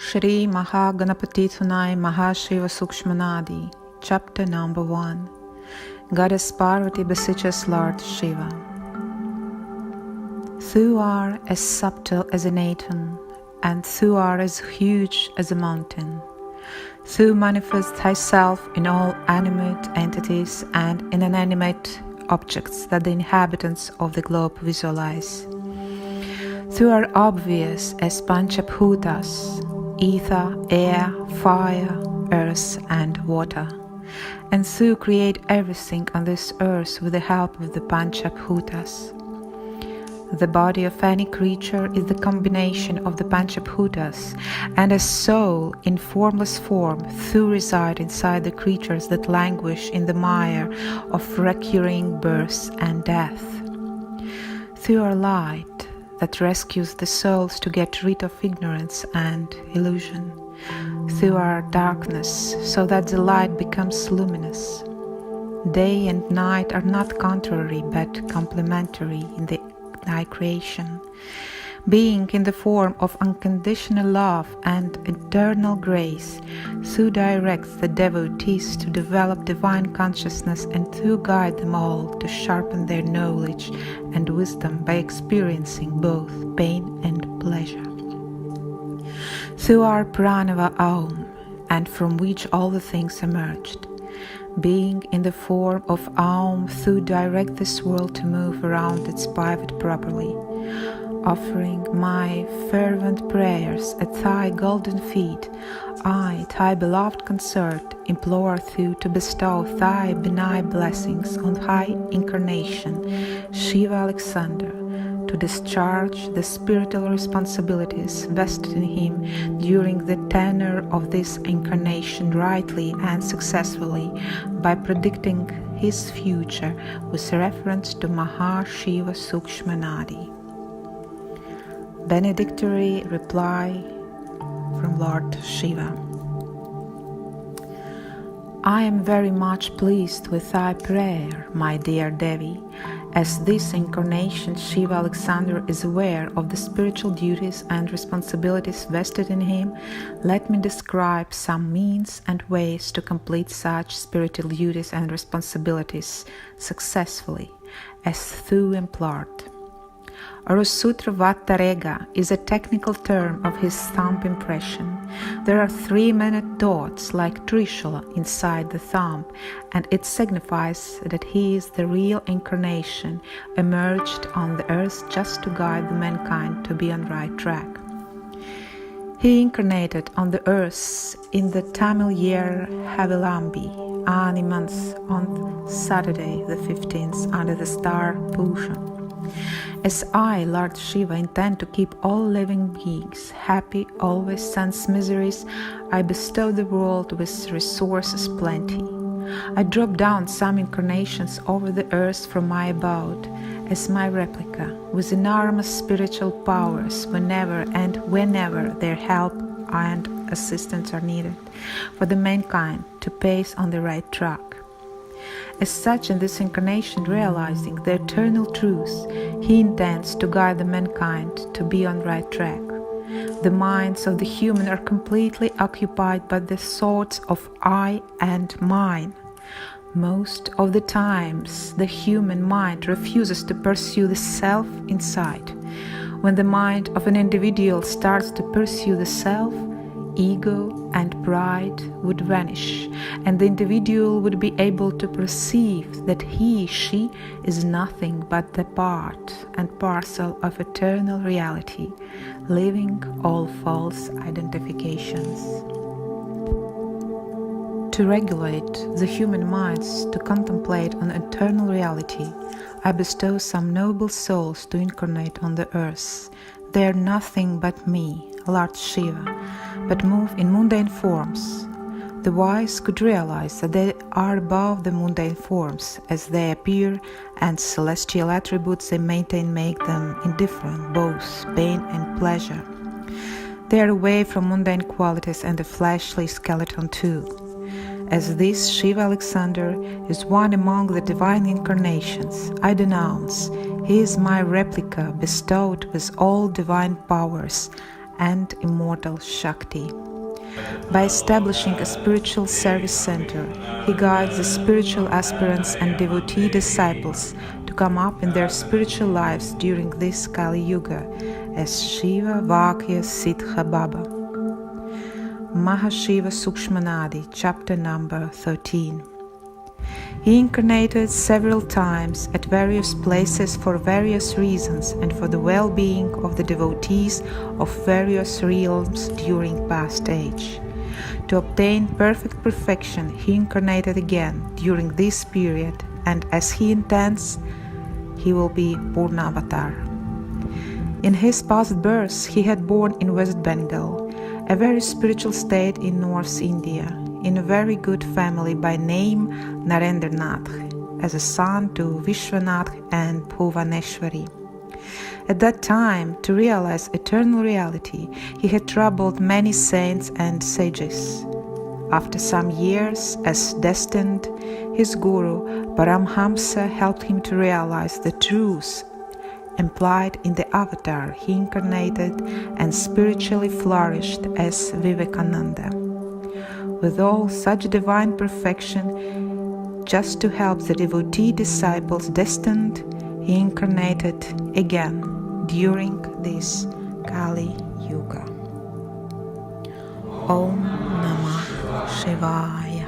Shri Maha Ganapatitunai Maha Shiva Sukshma Nadi, Chapter number 1. Goddess Parvati beseeches Lord Shiva. Thou art as subtle as an atom, and thou art as huge as a mountain. Thou manifest thyself in all animate entities and in inanimate objects that the inhabitants of the globe visualize. Thou art obvious as Panchabhutas, ether, air, fire, earth, and water. And thou create everything on this earth with the help of the Panchabhutas. The body of any creature is the combination of the Panchabhutas, and as soul in formless form, thou reside inside the creatures that languish in the mire of recurring birth and death. Thou art light that rescues the souls to get rid of ignorance and illusion. Thou art darkness, so that the light becomes luminous. Day and night are not contrary but complementary in thy creation. Being in the form of unconditional love and eternal grace, thou directs the devotees to develop divine consciousness, and thou guide them all to sharpen their knowledge and wisdom by experiencing both pain and pleasure. Thou art Pranava Aum, and from which all the things emerged. Being in the form of Aum, thou direct this world to move around its pivot properly. Offering my fervent prayers at thy golden feet, I, thy beloved consort, implore thee to bestow thy benign blessings on thy incarnation, Shiva Alexander, to discharge the spiritual responsibilities vested in him during the tenure of this incarnation rightly and successfully, by predicting his future with reference to Maha Shiva Sukshma Nadi. Benedictory reply from Lord Shiva. I am very much pleased with thy prayer, my dear Devi. As this incarnation, Shiva Alexander is aware of the spiritual duties and responsibilities vested in him. Let me describe some means and ways to complete such spiritual duties and responsibilities successfully, as thou implored. Arusutra Vattarega is a technical term of his thumb impression. There are 3-minute dots like Trishula inside the thumb, and it signifies that he is the real incarnation, emerged on the earth just to guide the mankind to be on right track. He incarnated on the earth in the Tamil year Havilambi, Ani month, on Saturday the 15th under the star Pusha. As I, Lord Shiva, intend to keep all living beings happy, always sense miseries, I bestow the world with resources plenty. I drop down some incarnations over the earth from my abode as my replica, with enormous spiritual powers whenever their help and assistance are needed for the mankind to pace on the right track. As such, in this incarnation, realizing the eternal truth, he intends to guide the mankind to be on right track. The minds of the human are completely occupied by the thoughts of I and mine. Most of the times, the human mind refuses to pursue the self inside. When the mind of an individual starts to pursue the self, ego and pride would vanish, and the individual would be able to perceive that she is nothing but the part and parcel of eternal reality, leaving all false identifications. To regulate the human minds to contemplate on eternal reality, I bestow some noble souls to incarnate on the earth. They are nothing but me, Lord Shiva, but move in mundane forms. The wise could realize that they are above the mundane forms as they appear, and celestial attributes they maintain make them indifferent, both pain and pleasure. They are away from mundane qualities and the fleshly skeleton too. As this Shiva Alexander is one among the divine incarnations, I denounce he is my replica bestowed with all divine powers and immortal Shakti. By establishing a spiritual service center, he guides the spiritual aspirants and devotee disciples to come up in their spiritual lives during this Kali Yuga as Shiva Vakya Siddha Baba. Maha Shiva Sukshma Nadi, chapter number 13. He incarnated several times at various places for various reasons and for the well-being of the devotees of various realms during past age. To obtain perfect perfection, he incarnated again during this period, and as he intends, he will be Purnavatar. In his past births, he had born in West Bengal, a very spiritual state in North India, in a very good family by name Narendranath, as a son to Vishwanath and Bhuvaneshwari. At that time, to realize eternal reality, he had troubled many saints and sages. After some years, as destined, his guru Paramhamsa helped him to realize the truth implied in the avatar he incarnated and spiritually flourished as Vivekananda. With all such divine perfection, just to help the devotee disciples destined, he incarnated again during this Kali Yuga. Om Namah Shivaya.